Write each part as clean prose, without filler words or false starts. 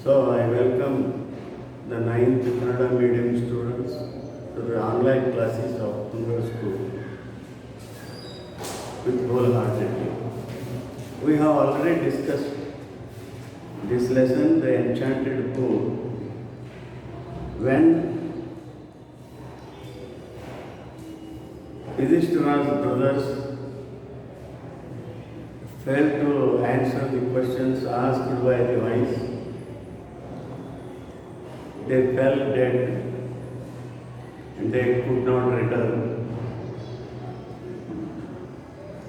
So I welcome the 9th Kannada medium students to the online classes of Tunga School with wholeheartedly. We have already discussed this lesson, the enchanted pool, when Yudhishthira's brothers failed to answer the questions asked by the wise. They fell dead and they could not return.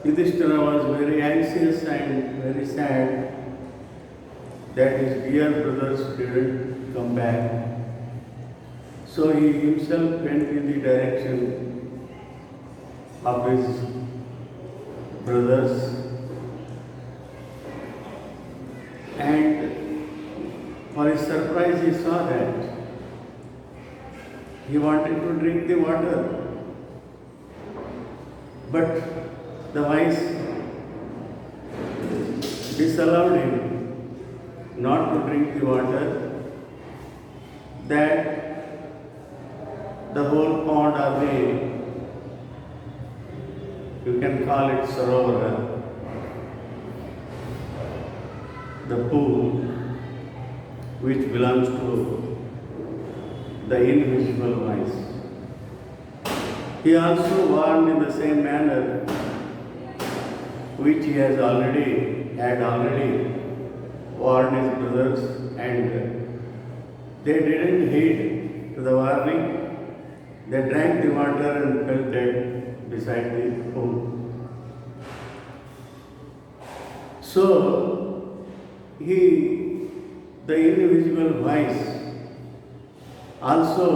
Yudhishthira was very anxious and very sad that his dear brothers didn't come back. So he himself went in the direction of his brothers, and for his surprise he saw that he wanted to drink the water, but the wise disallowed him not to drink the water, that the whole pond or the, you can call it Sarovara, the pool which belongs to the invisible wise. He also warned in the same manner which he had already warned his brothers, and they didn't heed to the warning. They drank the water and fell dead beside the pool. So the invisible wise, also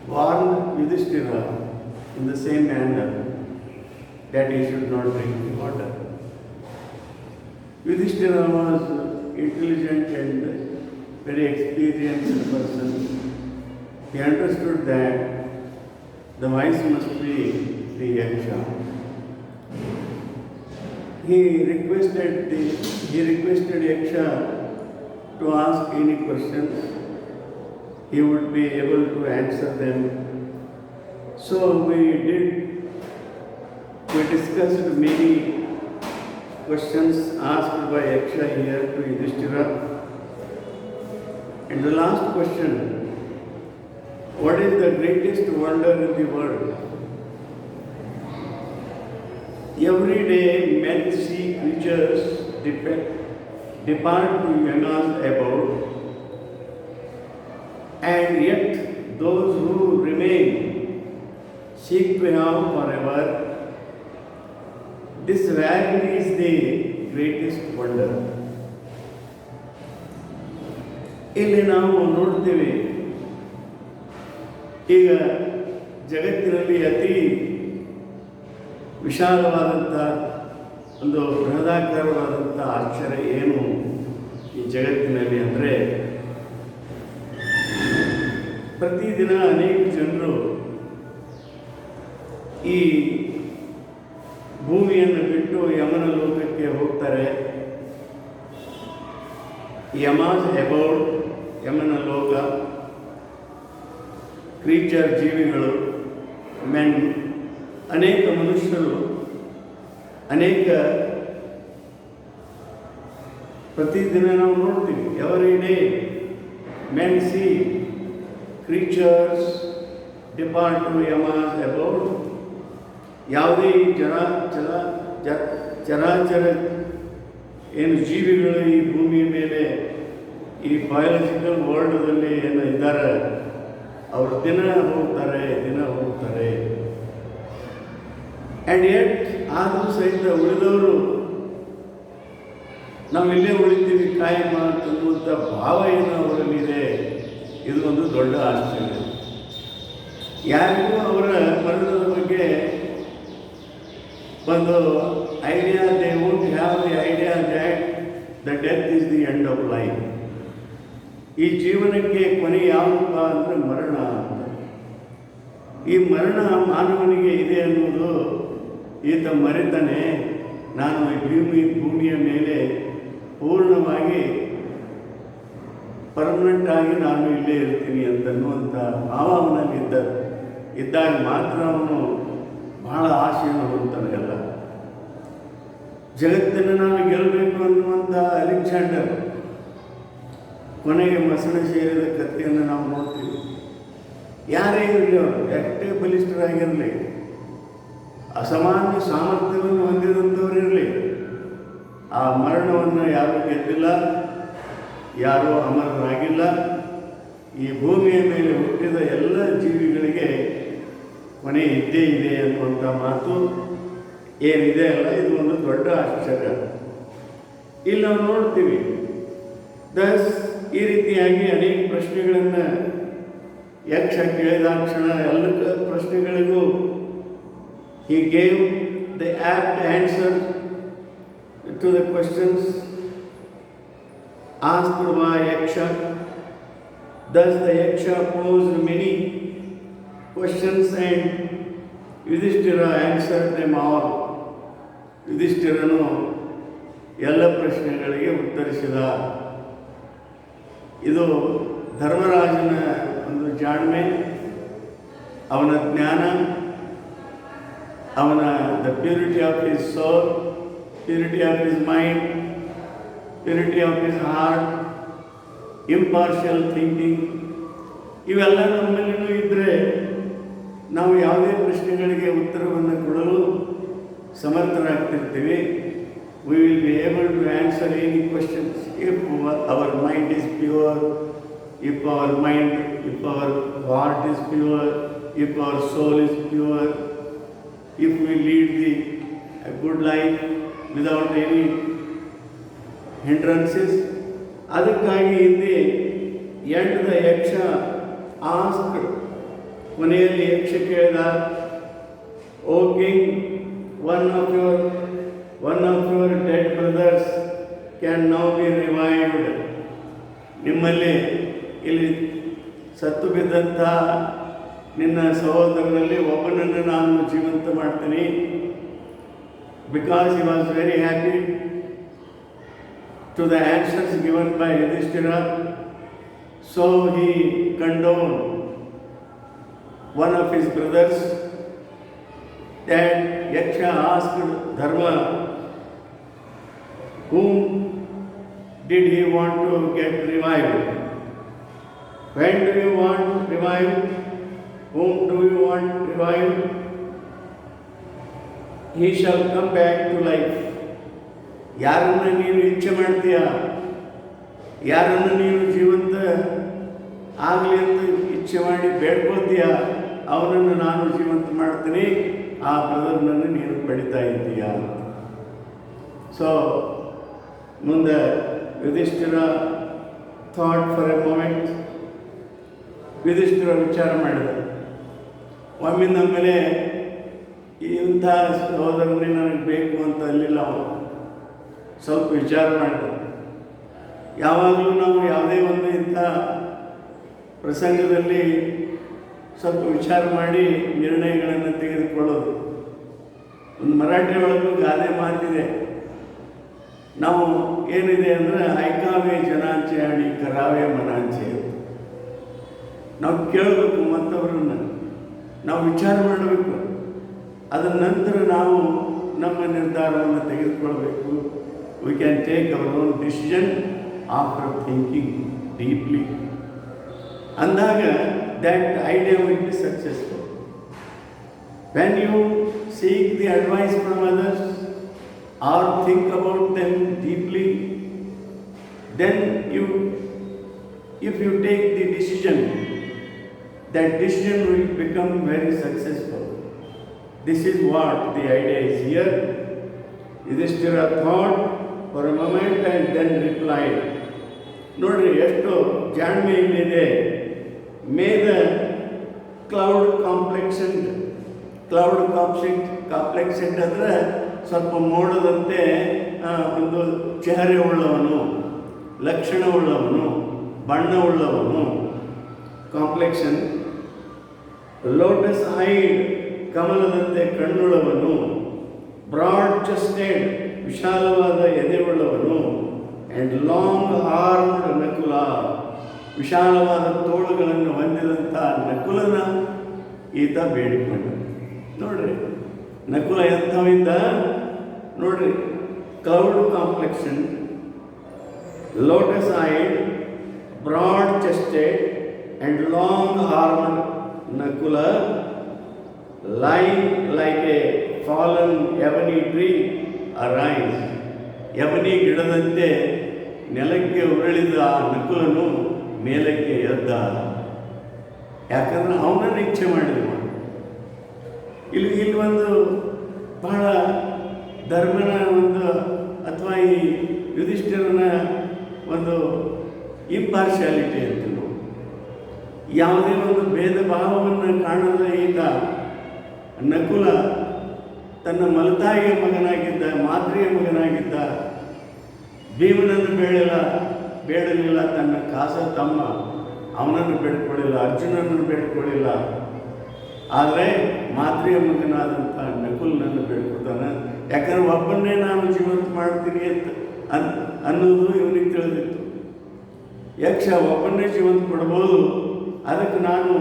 warned Yudhishthira in the same manner that he should not drink the water. Yudhishthira was intelligent and very experienced person. He understood that the wise must be the Yaksha. He requested Yaksha to ask any questions. He would be able to answer them. So we discussed many questions asked by Yaksha here to Yudhishthira. And the last question, what is the greatest wonder in the world? Every day men see creatures depart to Yama's abode, and yet those who remain seek to have forever. This rarely is the greatest wonder. ಇಲ್ಲಿ ನಾವು ನೋಡ್ತೇವೆ, ಈಗ ಜಗತ್ತಿನಲ್ಲಿ ಅತಿ ವಿಶಾಲವಾದಂಥ ಒಂದು ಬೃಹದಾಕಾರವಾದಂಥ ಆಶ್ಚರ್ಯ ಏನು ಈ ಜಗತ್ತಿನಲ್ಲಿ ಅಂದರೆ, ಪ್ರತಿದಿನ ಅನೇಕ ಜನರು ಈ ಭೂಮಿಯನ್ನು ಬಿಟ್ಟು ಯಮನ ಲೋಕಕ್ಕೆ ಹೋಗ್ತಾರೆ. ಯಮಾಸ್ ಅಬೌಡ್, ಯಮನ ಲೋಕ, ಕ್ರೀಚರ್, ಜೀವಿಗಳು, ಮೆನ್, ಅನೇಕ ಮನುಷ್ಯರು, ಅನೇಕ ಪ್ರತಿದಿನ ನಾವು ನೋಡ್ತೀವಿ. Every day men see creatures depart to Yama's abode. ಯಾವುದೇ ಚರಾಚರ ಏನು ಜೀವಿಗಳು ಈ ಭೂಮಿಯ ಮೇಲೆ ಈ ಬಯಾಲಜಿಕಲ್ ವರ್ಲ್ಡ್ದಲ್ಲಿ ಏನು ಇದ್ದಾರೆ, ಅವರು ದಿನ ಹೋಗ್ತಾರೆ. ಆ್ಯಂಡ್ ಎಟ್ ಆದರೂ ಸಹಿತ ಉಳಿದವರು ನಾವಿಲ್ಲೇ ಉಳಿತೀವಿ ಕಾಯಮ ಅನ್ನುವಂಥ ಭಾವ ಏನು ಅವರಲ್ಲಿದೆ, ಇದು ಒಂದು ದೊಡ್ಡ ಆಶ್ಚರ್ಯ. ಯಾರಿಗೂ ಅವರ ಮರಣದ ಬಗ್ಗೆ ಒಂದು idea, they won't have the idea that the death is the end of life. ಈ ಜೀವನಕ್ಕೆ ಕೊನೆ ಯಾವಪ್ಪ ಅಂದರೆ ಮರಣ ಅಂತ. ಈ ಮರಣ ಮಾನವನಿಗೆ ಇದೆ ಅನ್ನೋದು ಈತ ಮರೆತಾನೆ. ನಾನು ಈ ಭೂಮಿಯ ಮೇಲೆ ಪೂರ್ಣವಾಗಿ ಪರ್ಮನೆಂಟ್ ಆಗಿ ನಾನು ಇಲ್ಲೇ ಇರ್ತೀನಿ ಅಂತನ್ನುವಂಥ ಭಾವ ಅವನಲ್ಲಿ ಇದ್ದಾಗ ಮಾತ್ರ ಅವನು ಬಹಳ ಆಸೆಯನ್ನು ಹೊಂತಾನೆಲ್ಲ. ಜಗತ್ತನ್ನು ನಾನು ಗೆಲ್ಲಬೇಕು ಅನ್ನುವಂಥ ಅಲೆಕ್ಸಾಂಡರ್ ಕೊನೆಗೆ ಮಸಣ ಸೇರಿದ ಕಥೆಯನ್ನು ನಾವು ನೋಡ್ತೀವಿ. ಯಾರೇ ಇರಲಿ, ಅವರು ಎಷ್ಟೇ ಬಲಿಷ್ಠರಾಗಿರಲಿ, ಅಸಾಮಾನ್ಯ ಸಾಮರ್ಥ್ಯವನ್ನು ಹೊಂದಿದಂಥವರಿರಲಿ, ಆ ಮರಣವನ್ನು ಯಾರೂ ಗೆದ್ದಿಲ್ಲ, ಯಾರೂ ಅಮರರಾಗಿಲ್ಲ. ಈ ಭೂಮಿಯ ಮೇಲೆ ಹುಟ್ಟಿದ ಎಲ್ಲ ಜೀವಿಗಳಿಗೆ ಕೊನೆ ಇದ್ದೇ ಇದೆ ಅನ್ನುವಂಥ ಮಾತು ಏನಿದೆ ಅಲ್ಲ, ಇದು ಒಂದು ದೊಡ್ಡ ಆಶ್ಚರ್ಯ. ಇಲ್ಲಿ ನಾವು ನೋಡ್ತೀವಿ. ಈ ರೀತಿಯಾಗಿ ಅನೇಕ ಪ್ರಶ್ನೆಗಳನ್ನು ಯಕ್ಷ ಕೇಳಿದಾಕ್ಷಣ ಎಲ್ಲ ಪ್ರಶ್ನೆಗಳಿಗೂ he gave the apt answer to the questions asked by Yaksha. Thus the Yaksha posed many questions and Yudhishthira answered them all. ಯುಧಿಷ್ಠಿರನು ಎಲ್ಲ ಪ್ರಶ್ನೆಗಳಿಗೆ ಉತ್ತರಿಸಿದ. ಇದು ಧರ್ಮರಾಜನ ಒಂದು ಜಾಣ್ಮೆ, ಅವನ ಜ್ಞಾನ, ಅವನ the purity of his soul, purity of his mind, purity of his heart, impartial thinking, ಇವೆಲ್ಲ ನಮ್ಮಲ್ಲಿನೂ ಇದ್ದರೆ ನಾವು ಯಾವುದೇ ಪ್ರಶ್ನೆಗಳಿಗೆ ಉತ್ತರವನ್ನು ಕೊಡಲು ಸಮರ್ಥರಾಗ್ತಿರ್ತೀವಿ. We will be able to answer any questions if our mind is pure, if our heart is pure, if our soul is pure, if we lead a good life without any hindrances. ಅದಕ್ಕಾಗಿ ಇಲ್ಲಿ ಎಂಟದ ಯಕ್ಷ ask, ಕೊನೆಯಲ್ಲಿ ಯಕ್ಷ ಕೇಳಿದ, ಓ king, one of your dead brothers can now be revived. ನಿಮ್ಮಲ್ಲಿ ಇಲ್ಲಿ ಸತ್ತು ಬಿದ್ದಂಥ ನಿನ್ನ ಸಹೋದರರಲ್ಲಿ ಒಬ್ಬನನ್ನು ನಾನು ಜೀವಂತ ಮಾಡ್ತೀನಿ. Because he was very happy to the answers given by Yudhishthira, so he condoned one of his brothers. That Yaksha asked Dharma, whom did he want to get revived? When do you want revived? Whom do you want revived? He shall come back to life. ಯಾರನ್ನು ನೀನು ಇಚ್ಛೆ ಮಾಡ್ತೀಯಾ, ಯಾರನ್ನು ನೀನು ಜೀವಂತ ಆಗಲಿ ಅಂತ ಇಚ್ಛೆ ಮಾಡಿ ಬೇಡ್ಕೊಳ್ತೀಯಾ, ಅವನನ್ನು ನಾನು ಜೀವಂತ ಮಾಡ್ತೀನಿ. ಆ ಬ್ರದರ್ನನ್ನು ನೀನು ಪಡಿತಾ ಇದ್ದೀಯ. ಸೊ ಮುಂದೆ Yudhishthira thought for A moment. Yudhishthira ವಿಚಾರ ಮಾಡಿದ. ಒಮ್ಮಿಂದ ಮೇಲೆ ಇಂಥ ಸಹೋದರನೇ ನನಗೆ ಬೇಕು ಅಂತ ಅಲ್ಲಿಲ್ಲ. ಅವನು ಸ್ವಲ್ಪ ವಿಚಾರ ಮಾಡಿದ. ಯಾವಾಗಲೂ ನಾವು ಯಾವುದೇ ಒಂದು ಇಂಥ ಪ್ರಸಂಗದಲ್ಲಿ ಸ್ವಲ್ಪ ವಿಚಾರ ಮಾಡಿ ನಿರ್ಣಯಗಳನ್ನು ತೆಗೆದುಕೊಳ್ಳೋದು. ಒಂದು ಮರಾಠಿ ಒಳಗೂ ಗಾದೆ ಮಾತಿದೆ, ನಾವು ಏನಿದೆ ಅಂದರೆ ಐಕಾವೇ ಜನಾಂಚೆ ಆಡಿ ಕರಾವೇ ಮನಾಂಚೆ. ನಾವು ಕೇಳಬೇಕು ಮತ್ತವರನ್ನು, ನಾವು ವಿಚಾರ ಮಾಡಬೇಕು, ಅದರ ನಂತರ ನಾವು ನಮ್ಮ ನಿರ್ಧಾರವನ್ನು ತೆಗೆದುಕೊಳ್ಬೇಕು. We can take our own decision after thinking deeply. ಅಂದಾಗ that idea will be successful. When you seek the advice from others or think about them deeply, then if you take the decision, that decision will become very successful. This is what the idea is here. Yudhishthira thought for a moment and then replied. ನೋಡ್ರಿ ಎಷ್ಟು ಜಾಣ್ಮೆ ಇಲ್ಲಿದೆ. May the cloud complexioned ಅಂದರೆ ಸ್ವಲ್ಪ ಮೋಡದಂತೆ ಒಂದು ಚೆಹರೆ ಉಳ್ಳವನು, ಲಕ್ಷಣವುಳ್ಳವನು, ಬಣ್ಣವುಳ್ಳವನು. Complexion. Lotus ಐಡ್, ಕಮಲದಂತೆ ಕಣ್ಣುಳ್ಳವನು. Broad chested, ವಿಶಾಲವಾದ ಎದೆಯುಳ್ಳವನು. And long armed Nakula, ವಿಶಾಲವಾದ ತೋಳುಗಳನ್ನು ಹೊಂದಿದಂಥ ನಕುಲನ ಈತ ಬೇಡಿಕೊಂಡ. ನೋಡ್ರಿ ನಕುಲ ಎಂಥವಿದ್ದ ನೋಡ್ರಿ, cloud complexion, lotus eyed, broad chested and long armed Nakula, lying like a fallen ebony tree arise. Ebony ಗಿಡದಂತೆ ನೆಲಕ್ಕೆ ಉರುಳಿದ ಆ ನಕುಲನು ಮೇಲಕ್ಕೆ ಎದ್ದ. ಯಾಕಂದ್ರೆ ಅವನನ್ನು ಇಚ್ಛೆ ಮಾಡಿದ. ಇಲ್ಲಿ ಒಂದು ಬಹಳ ಧರ್ಮನ ಒಂದು ಅಥವಾ ಈ ಯುಧಿಷ್ಠಿರನ ಒಂದು ಇಂಪಾರ್ಶಿಯಾಲಿಟಿ ಅಂತ ಯಾವುದೇ ಒಂದು ಭೇದ ಭಾವವನ್ನು ಕಾಣದ ಈತ ನಕುಲ ತನ್ನ ಮಲತಾಯಿಯ ಮಗನಾಗಿದ್ದ, ಮಾದ್ರಿಯ ಮಗನಾಗಿದ್ದ ಭೀಮನನ್ನು ಬೇಡಲಿಲ್ಲ, ತನ್ನ ಕಾಸ ತಮ್ಮ ಅವನನ್ನು ಬೇಡ್ಕೊಳ್ಳಿಲ್ಲ, ಅರ್ಜುನನನ್ನು ಬೇಡ್ಕೊಳ್ಳಿಲ್ಲ. ಆದರೆ ಮಾದ್ರಿಯ ಮಗನಾದಂಥ ನಕುಲನನ್ನು ಬೇಡ್ಕೊತಾನೆ. ಯಾಕಂದ್ರೆ ಒಬ್ಬನ್ನೇ ನಾನು ಜೀವಂತ ಮಾಡ್ತೀನಿ ಅನ್ನೋದು ಇವನಿಗೆ ತಿಳಿದಿತ್ತು. ಯಕ್ಷ ಒಬ್ಬನ್ನೇ ಜೀವಂತ ಕೊಡ್ಬೋದು, ಅದಕ್ಕೆ ನಾನು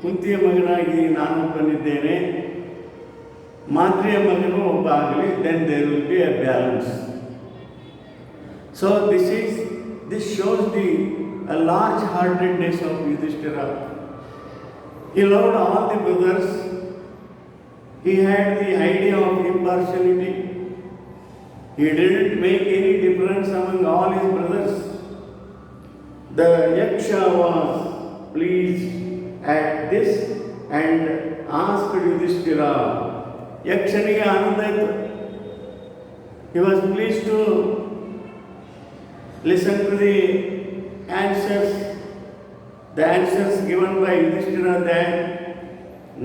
ಕುಂತಿಯ ಮಗನಾಗಿ ನಾನು ಬಂದಿದ್ದೇನೆ, ಮಾದ್ರಿಯ ಮಗನೂ ಒಬ್ಬ ಆಗಲಿ, then there will be a balance. So this shows the large heartedness of Yudhishthira. He loved all the brothers. He had the idea of impartiality. He didn't make any difference among all his brothers. The Yaksha was pleased at this and asked Yudhishthira. Yakshaniಗೆ ಆನಂದ ಆಯಿತು. He was pleased to listen to the answers given by Yudhishthira that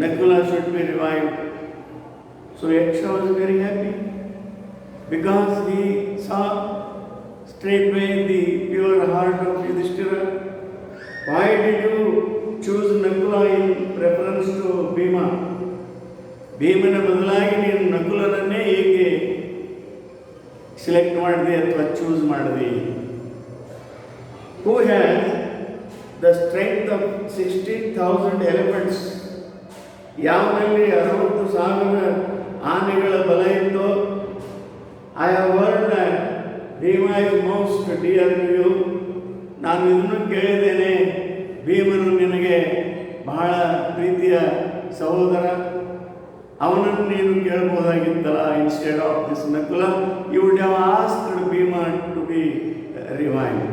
Nakula should be revived. So Yaksha was very happy because he saw straightway the pure heart of Yudhishthira. Why did you choose Nakula in preference to Bhima? ಭೀಮನ ಬದಲಾಗಿ ನೀನು ನಕುಲನನ್ನೇ ಏಕೆ select ಮಾಡಿದೆ ಅಥವಾ choose ಮಾಡಿದೆ? Who has the strength of 16,000 elephants? ಯಾವನಲ್ಲಿ 60,000 ಆನೆಗಳ ಬಲ ಇತ್ತೋ? I have heard that Bhima is most dear to you. ನಾನು ಇದನ್ನು ಕೇಳಿದ್ದೇನೆ, ಭೀಮನು ನಿನಗೆ ಬಹಳ ಪ್ರೀತಿಯ ಸಹೋದರ. ಅವನನ್ನು ನೀನು ಕೇಳ್ಬೋದಾಗಿತ್ತಲ್ಲ. Instead of this Nakula you would have asked Bhima to be revived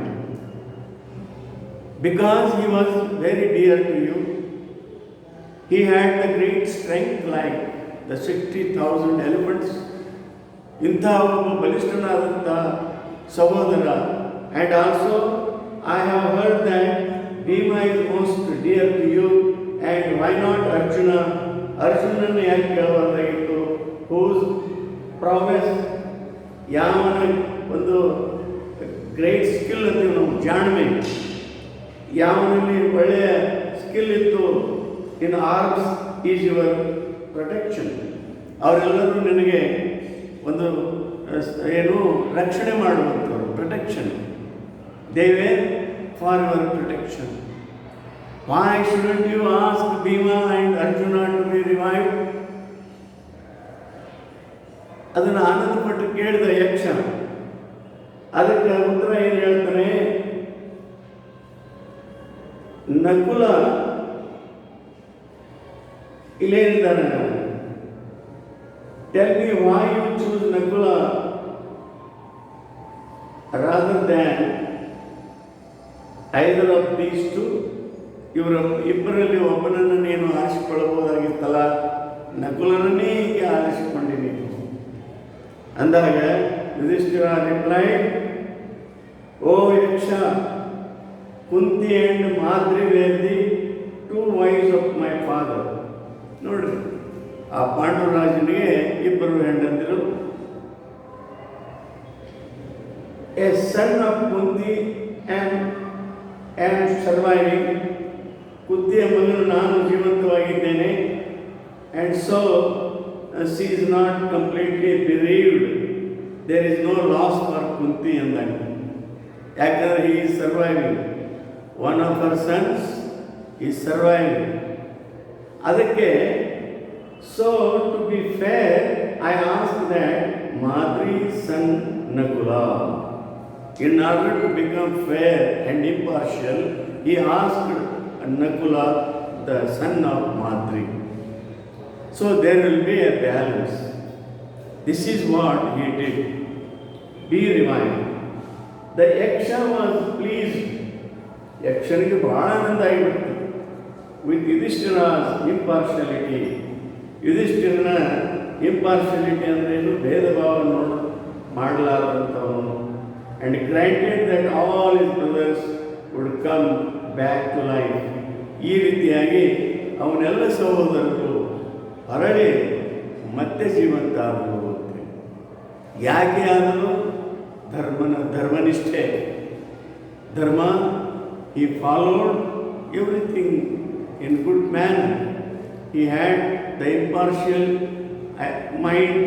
because he was very dear to you. He had the great strength like the 60,000 elephants. ಇಂಥ ಒಬ್ಬ ಬಲಿಷ್ಠನಾದಂಥ ಸಹೋದರ. And also I have heard that Bhima is most dear to you. And why not Arjuna? ಅರ್ಜುನನ್ನು ಯಾಕೆ ಕೇಳಬಾರ್ದಾಗಿತ್ತು? Whose promise, ಯಾವನ ಒಂದು great skill ಅಂತೀವಿ ನಾವು, ಜಾಣ್ಮೆ, ಯಾವನಲ್ಲಿ ಒಳ್ಳೆಯ ಸ್ಕಿಲ್ ಇತ್ತು, in arms is your protection. ಅವರೆಲ್ಲರೂ ನಿನಗೆ ಒಂದು ಏನು ರಕ್ಷಣೆ ಮಾಡುವಂಥವ್ರು, protection. They were for your protection. Why shouldn't you ask Bhima and Arjuna to be revived? ಅದನ್ನು ಆನಂದಪಟ್ಟು ಕೇಳಿದ ಯಕ್ಷ. ಅದಕ್ಕೆ ಉತ್ತರ ಏನು ಹೇಳ್ತಾನೆ? ನಕುಲ ಇಲ್ಲೇನಿದ್ದಾನೆ, tell me why you choose Nakula rather than either of these two. ಇವರ ಇಬ್ಬರಲ್ಲಿ ಒಬ್ಬನನ್ನು ನೀನು ಆರಿಸಿಕೊಳ್ಳಬಹುದಾಗಿತ್ತಲ್ಲ, ನಕುಲನನ್ನೇ ಹೀಗೆ ಆರಿಸಿಕೊಂಡಿನಿ ಅಂದಾಗ Yudhishthira replied, O Yaksha, Kunti and Madri were the 2 wives of my father. ನೋಡ್ರಿ, ಆ ಪಾಂಡುರಾಜನಿಗೆ ಇಬ್ಬರು ಹೆಂಡಂದಿರು. A son of Kunti and surviving. ಕುಂತಿಯ ಮಗನು ನಾನು ಜೀವಂತವಾಗಿದ್ದೇನೆ. And so she is not completely bereaved. There is no loss for Kunti ಅಂದಾಗ ಯಾಕಂದರೆ he is surviving. One of our sons is surviving. ಅದಕ್ಕೆ so to be fair I ask that Madri's son Nakula. In order to become fair and impartial, he asked Nakula, the son of Madri. So there will be a balance. This is what he did. Be reminded. The Yaksha was pleased. Yakshaniಗೆ ಬಹಳ ಆನಂದ ಆಗಿಬಿಡ್ತು with ಯುಧಿಷ್ಠಿರ's impartiality. ಯುಧಿಷ್ಠಿರನ ಇಂಪಾರ್ಶಿಯಾಲಿಟಿ ಅಂದ್ರೇನು? ಭೇದ ಭಾವ ಮಾಡಲಾರದಂಥವನು. And granted that all his brothers would come back to life. ಈ ರೀತಿಯಾಗಿ ಅವನೆಲ್ಲ ಸಹೋದರರು ಹೊರಳಿ ಮತ್ತೆ ಜೀವಂತ ಆದರು. ಯಾಕೆ ಆದರೂ? ಧರ್ಮನಿಷ್ಠೆ. ಧರ್ಮ, he followed everything in good manner. He had the impartial mind,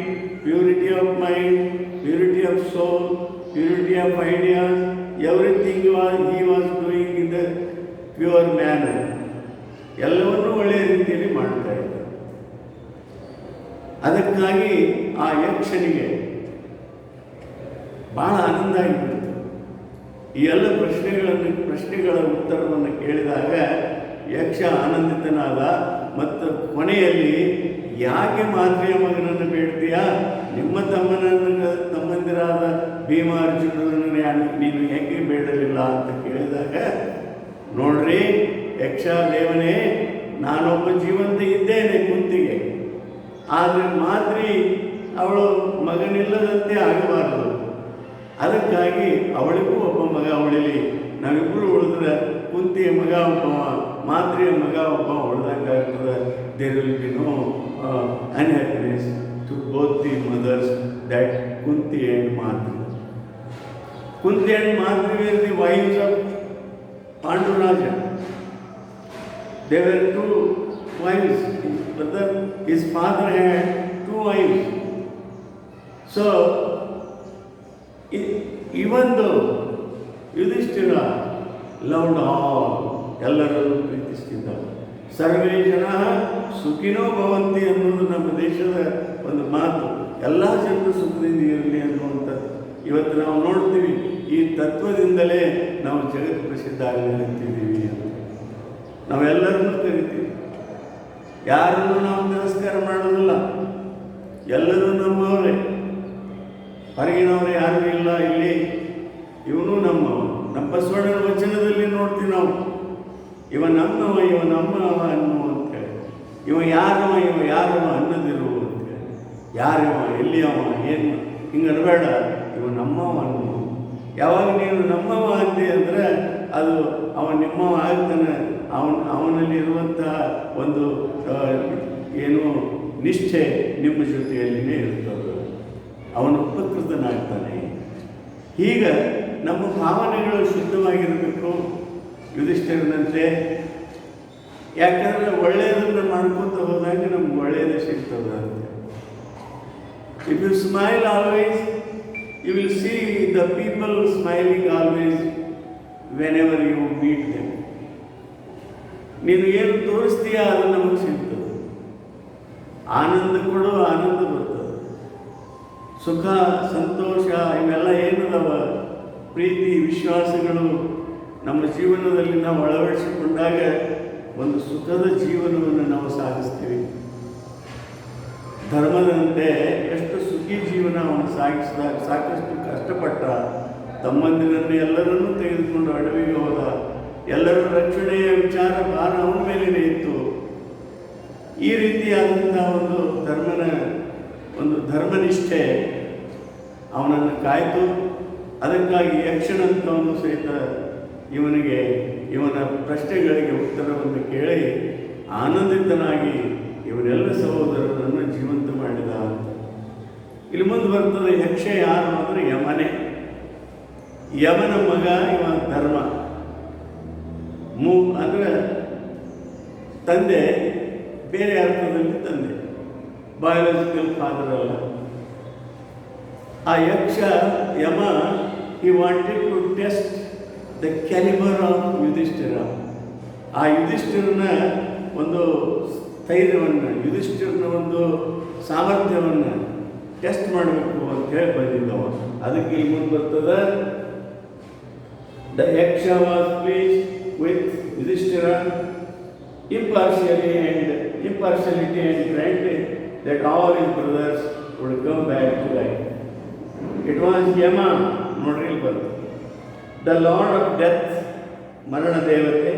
purity of mind, purity of soul, purity of ideas. Everything he was doing in the pure manner. ಎಲ್ಲವನ್ನೂ ಒಳ್ಳೆಯ ರೀತಿಯಲ್ಲಿ ಮಾಡ್ತಾ ಇದ್ದ. ಅದಕ್ಕಾಗಿ ಆ ಯಕ್ಷನಿಗೆ ಬಹಳ ಆನಂದ ಆಗಿಬಿಡ್ತು. ಈ ಎಲ್ಲ ಪ್ರಶ್ನೆಗಳ ಉತ್ತರವನ್ನು ಕೇಳಿದಾಗ ಯಕ್ಷ ಆನಂದಿತನಾದ. ಮತ್ತು ಕೊನೆಯಲ್ಲಿ, ಯಾಕೆ ಮಾದ್ರಿಯ ಮಗನನ್ನು ಬೇಡ್ತೀಯಾ? ನಿಮ್ಮ ತಮ್ಮಂದಿರಾದ ಭೀಮ ಅರ್ಜುನರನ್ನು ನೀನು ಹೇಗೆ ಬೇಡಲಿಲ್ಲ ಅಂತ ಕೇಳಿದಾಗ, ನೋಡ್ರಿ ಯಕ್ಷ ದೇವನೇ, ನಾನೊಬ್ಬ ಜೀವಂತ ಇದ್ದೇನೆ ಕುಂತಿಗೆ, ಆದರೆ ಮಾದ್ರಿ ಅವಳು ಮಗನಿಲ್ಲದಂತೆ ಆಗಬಾರದು. ಅದಕ್ಕಾಗಿ ಅವಳಿಗೂ ಒಬ್ಬ ಮಗ ಉಳಿಲಿ. ನಾವಿಬ್ಬರು ಉಳಿದ್ರೆ ಕುಂತಿಯ ಮಗ ಒಬ್ಬ, ಮಾದ್ರಿಯ ಮಗ ಒಬ್ಬ ಉಳಿದಂಗಾಗ್ತದೆ. There will be no unhappiness to both the mothers, that Kunti and Madri. Kunti and Madri were the wives of Panduraja. They were two wives. His father had two wives. So, even though Yudhishthira loved all, ಎಲ್ಲರನ್ನು ಪ್ರೀತಿಸ್ತಿದ್ದ. ಸರ್ವೇ ಜನ ಸುಖಿನೋ ಭವಂತಿ ಅನ್ನೋದು ನಮ್ಮ ದೇಶದ ಒಂದು ಮಾತು. ಎಲ್ಲ ಜನರು ಸುಖದಿಂದ ಇರಲಿ ಅನ್ನುವಂಥದ್ದು ಇವತ್ತು ನಾವು ನೋಡ್ತೀವಿ. ಈ ತತ್ವದಿಂದಲೇ ನಾವು ಜಗತ್ ಪ್ರಸಿದ್ಧ ಆಗಲಿದ್ದೀವಿ ಅಂತ ನಾವೆಲ್ಲರನ್ನೂ ಕರಿತೀವಿ. ಯಾರನ್ನು ನಾವು ತಿರಸ್ಕಾರ ಮಾಡೋದಿಲ್ಲ. ಎಲ್ಲರೂ ನಮ್ಮವರೇ, ಹೊರಗಿನವರೇ ಯಾರೂ ಇಲ್ಲ. ಇಲ್ಲಿ ಇವನು ನಮ್ಮವ. ನಮ್ಮ ಬಸವಣ್ಣನ ವಚನದಲ್ಲಿ ನೋಡ್ತೀವಿ ನಾವು, ಇವ ನಮ್ಮವ, ಇವ ನಮ್ಮವ ಅನ್ನುವಂತ ಹೇಳಿ. ಇವ ಯಾರವ, ಇವ ಯಾರವ ಅನ್ನೋದಿರು ಅಂತೇಳಿ. ಯಾರವ, ಎಲ್ಲಿಯವ, ಏನು ಹಿಂಗೆ ಅನ್ಬೇಡ, ಇವ ನಮ್ಮವ ಅನ್ನೋ. ಯಾವಾಗ ನೀನು ನಮ್ಮವ ಅಂತೆ ಅಂದರೆ ಅದು ಅವ ನಿಮ್ಮವ ಆಗ್ತಾನೆ. ಅವನಲ್ಲಿರುವಂತಹ ಒಂದು ಏನು ನಿಷ್ಠೆ ನಿಮ್ಮ ಜೊತೆಯಲ್ಲಿನೇ ಇರ್ತದೆ. ಅವನು ಉಪಕೃತನಾಗ್ತಾನೆ. ಹೀಗೆ ನಮ್ಮ ಭಾವನೆಗಳು ಶುದ್ಧವಾಗಿರಬೇಕು ಯುಧಿಷ್ಠಿರನಂತೆ. ಯಾಕಂದರೆ ಒಳ್ಳೆಯದನ್ನು ಮಾಡ್ಕೊತ ಹೋದಾಗ ನಮ್ಗೆ ಒಳ್ಳೆಯದೇ ಸಿಗ್ತದೆ ಅಂತ. If you smile always, you will see the people smiling always whenever you meet them. ನೀನು ಏನು ತೋರಿಸ್ತೀಯ ಅದು ನಮಗೆ ಸಿಗ್ತದೆ. ಆನಂದ ಕೊಡು, ಆನಂದ ಬರ್ತದೆ. ಸುಖ, ಸಂತೋಷ ಇವೆಲ್ಲ ಏನದವ, ಪ್ರೀತಿ, ವಿಶ್ವಾಸಗಳು ನಮ್ಮ ಜೀವನದಲ್ಲಿ ನಾವು ಅಳವಡಿಸಿಕೊಂಡಾಗ ಒಂದು ಸುಖದ ಜೀವನವನ್ನು ನಾವು ಸಾಗಿಸ್ತೀವಿ. ಧರ್ಮದಂತೆ ಎಷ್ಟು ಸುಖಿ ಜೀವನ ಅವನು ಸಾಗಿಸಿದಾಗ ಸಾಕಷ್ಟು ಕಷ್ಟಪಟ್ಟ. ತಮ್ಮಂದಿರನ್ನು ಎಲ್ಲರನ್ನೂ ತೆಗೆದುಕೊಂಡು ಅಡವಿಗೆ ಹೋದ. ಎಲ್ಲರ ರಕ್ಷಣೆಯ ವಿಚಾರ ಭಾರ ಅವನ ಮೇಲೇನೆ ಇತ್ತು. ಈ ರೀತಿಯಾದಂಥ ಒಂದು ಧರ್ಮನಿಷ್ಠೆ ಅವನನ್ನು ಕಾಯ್ತು. ಅದಕ್ಕಾಗಿ ಯಕ್ಷನಂತವನು ಸಹಿತ ಇವನ ಪ್ರಶ್ನೆಗಳಿಗೆ ಉತ್ತರವನ್ನು ಕೇಳಿ ಆನಂದಿತನಾಗಿ ಇವರೆಲ್ಲ ಸಹೋದರರನ್ನು ಜೀವಂತ ಮಾಡಿದ ಅಂತ. ಇಲ್ಲಿ ಮುಂದೆ ಬರ್ತದೆ, ಯಕ್ಷ ಯಾರು ಅಂದರೆ ಯಮನೇ. ಯಮನ ಮಗ ಇವ ಧರ್ಮ. ಅಂದರೆ ತಂದೆ ಬೇರೆ ಅರ್ಥದಲ್ಲಿ ತಂದೆ, ಬಯಾಲಜಿಕಲ್ ಫಾದರ್ ಅಲ್ಲ. ಆ ಯಮ he wanted to test the caliber of Yudhishthira. ಆ ಯುಧಿಷ್ಠಿರನ ಒಂದು ಸ್ಥೈರ್ಯವನ್ನು, ಯುಧಿಷ್ಠಿರನ ಒಂದು ಸಾಮರ್ಥ್ಯವನ್ನು ಟೆಸ್ಟ್ ಮಾಡಬೇಕು ಅಂತ ಹೇಳಿ ಬಂದಿದ್ದವ. ಅದಕ್ಕೆ ಇಲ್ಲಿ ಮುಂದೆ ಬರ್ತದೆ, ದ ಯಕ್ಷ was pleased with Yudhishthira impartiality and granted that all his brothers would come back to life. It was Yama, ನೋಡ್ರಿ ಬಂತು, the lord of death, ಮರಣ ದೇವತೆ,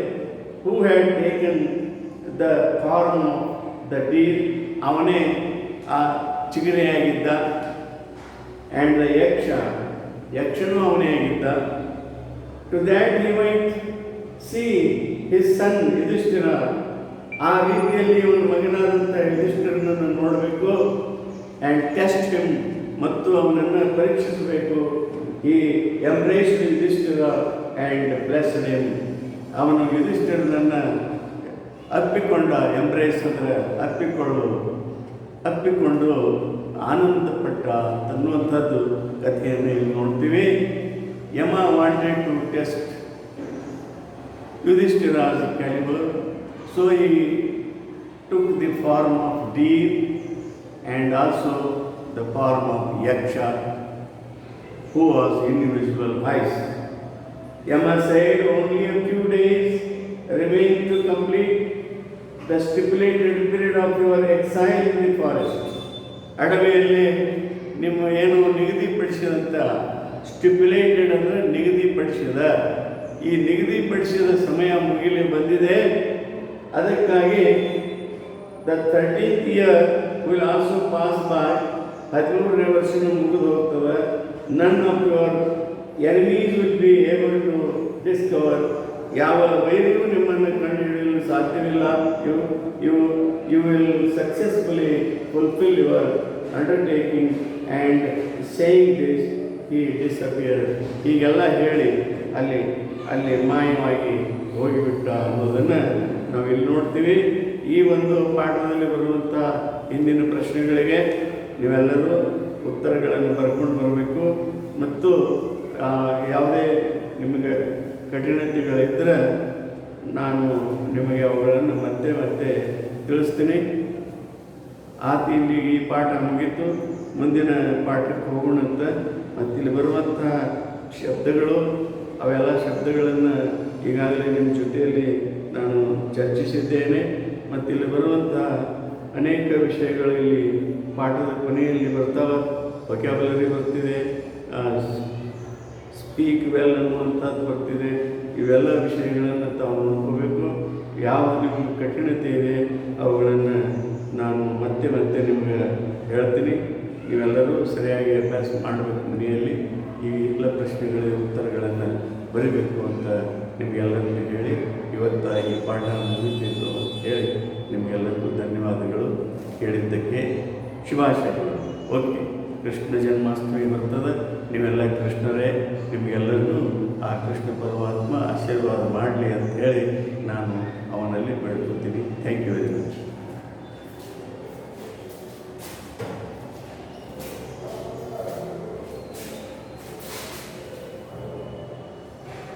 who had taken the form of the deer, ಅವನೇ ಆ ಚಿಗರೆಯಾಗಿದ್ದ, and the ಯಕ್ಷನು ಅವನೇ ಆಗಿದ್ದ, to that he might see his son Yudhishthira. ಆ ರೀತಿಯಲ್ಲಿ ಇವನ ಮಗನಾದಂಥ ಯುಧಿಷ್ಠಿರನನ್ನು ನೋಡಬೇಕು, ಆ್ಯಂಡ್ ಟೆಸ್ಟ್ ಹಿಮ್, ಮತ್ತು ಅವನನ್ನು ಪರೀಕ್ಷಿಸಬೇಕು. ಈ embraced Yudhishthira and blessed him, ಅವನು ಯುಧಿಷ್ಠಿರನನ್ನು ಅಪ್ಪಿಕೊಂಡ. ಎಂಬ್ರೇಸ್ ಅಂದರೆ ಅಪ್ಪಿಕೊಂಡು ಆನಂದಪಟ್ಟ ಅನ್ನುವಂಥದ್ದು ಕಥೆಯನ್ನು ಇಲ್ಲಿ ನೋಡ್ತೀವಿ. Yama wanted to test Yudhishthira's caliber, so he took the form of deer and also the form of yaksha, who was individual wise. Yama said, only a few days remain to complete the stipulated period of your exile in the forest. ಅಡವಿಯಲ್ಲಿ ನಿಮ್ಮ ಏನು ನಿಗದಿಪಡಿಸಿದಂಥ, stipulated ಅಂದರೆ ನಿಗದಿಪಡಿಸಿದ, ಈ ನಿಗದಿಪಡಿಸಿದ ಸಮಯ ಮುಗಿಲಿ ಬಂದಿದೆ. ಅದಕ್ಕಾಗಿ the 13th year will also pass by, 13ನೇ ವರ್ಷನೂ ಮುಗಿದು ಹೋಗ್ತವೆ. None of your enemies will be able to discover, ಯಾವ ವೈರಿಗೂ ನಿಮ್ಮನ್ನು ಕಂಡುಹಿಡಿಯಲು ಸಾಧ್ಯವಿಲ್ಲ. You will successfully fulfil your undertaking and saying this he disappeared. ಹೀಗೆಲ್ಲ ಹೇಳಿ ಅಲ್ಲಿ ಮಾಯವಾಗಿ ಹೋಗಿಬಿಟ್ಟ ಅನ್ನೋದನ್ನು ನಾವು ಇಲ್ಲಿ ನೋಡ್ತೀವಿ. ಈ ಒಂದು ಪಾಠದಲ್ಲಿ ಬರುವಂಥ ಹಿಂದಿನ ಪ್ರಶ್ನೆಗಳಿಗೆ ನೀವೆಲ್ಲರೂ ಉತ್ತರಗಳನ್ನು ಬರ್ಕೊಂಡು ಬರಬೇಕು. ಮತ್ತು ಯಾವುದೇ ನಿಮಗೆ ಕಠಿಣತೆಗಳಿದ್ದರೆ ನಾನು ನಿಮಗೆ ಅವುಗಳನ್ನು ಮತ್ತೆ ತಿಳಿಸ್ತೀನಿ. ಇಲ್ಲಿ ಈ ಪಾಠ ಮುಗೀತು, ಮುಂದಿನ ಪಾಠಕ್ಕೆ ಹೋಗೋಣಂತ. ಮತ್ತಿಲ್ಲಿ ಬರುವಂಥ ಶಬ್ದಗಳು, ಅವೆಲ್ಲ ಶಬ್ದಗಳನ್ನು ಈಗಾಗಲೇ ನಿಮ್ಮ ಜೊತೆಯಲ್ಲಿ ನಾನು ಚರ್ಚಿಸಿದ್ದೇನೆ. ಮತ್ತಿಲ್ಲಿ ಬರುವಂಥ ಅನೇಕ ವಿಷಯಗಳು ಇಲ್ಲಿ ಪಾಠದ ಕೊನೆಯಲ್ಲಿ ಬರ್ತಾವೆ. ವೊಕ್ಯಾಬುಲರಿ ಬರ್ತಿದೆ, ಸ್ಪೀಕ್ ವೆಲ್ ಅನ್ನುವಂಥದ್ದು ಬರ್ತಿದೆ. ಇವೆಲ್ಲ ವಿಷಯಗಳನ್ನು ತಾವು ನೋಡ್ಕೋಬೇಕು. ಯಾವ ನಿಮಗೆ ಕಠಿಣತೆ ಇದೆ ಅವುಗಳನ್ನು ನಾನು ಮತ್ತೆ ನಿಮಗೆ ಹೇಳ್ತೀನಿ. ನೀವೆಲ್ಲರೂ ಸರಿಯಾಗಿ ಅಭ್ಯಾಸ ಮಾಡಬೇಕು. ಮನೆಯಲ್ಲಿ ಈ ಎಲ್ಲ ಪ್ರಶ್ನೆಗಳ ಉತ್ತರಗಳನ್ನು ಬರೀಬೇಕು ಅಂತ ನಿಮಗೆಲ್ಲರಿಗೂ ಹೇಳಿ ಇವತ್ತು ಈ ಪಾಠ ಮುಗಿತಿದ್ದು ಅಂತ ಹೇಳಿ ನಿಮಗೆಲ್ಲರಿಗೂ ಧನ್ಯವಾದಗಳು. ಕೇಳಿದ್ದಕ್ಕೆ ಶುಭಾಶಯಗಳು. ಓಕೆ, ಕೃಷ್ಣ ಜನ್ಮಾಷ್ಟಮಿ ಬರ್ತದೆ. ನೀವೆಲ್ಲ ಕೃಷ್ಣರೇ, ನಿಮಗೆಲ್ಲರಿಗೂ ಆ ಕೃಷ್ಣ ಪರಮಾತ್ಮ ಆಶೀರ್ವಾದ ಮಾಡಲಿ ಅಂತ ಹೇಳಿ ನಾನು ಅವನಲ್ಲಿ ಬೇಡ್ಕೊತೀನಿ. Thank you very much.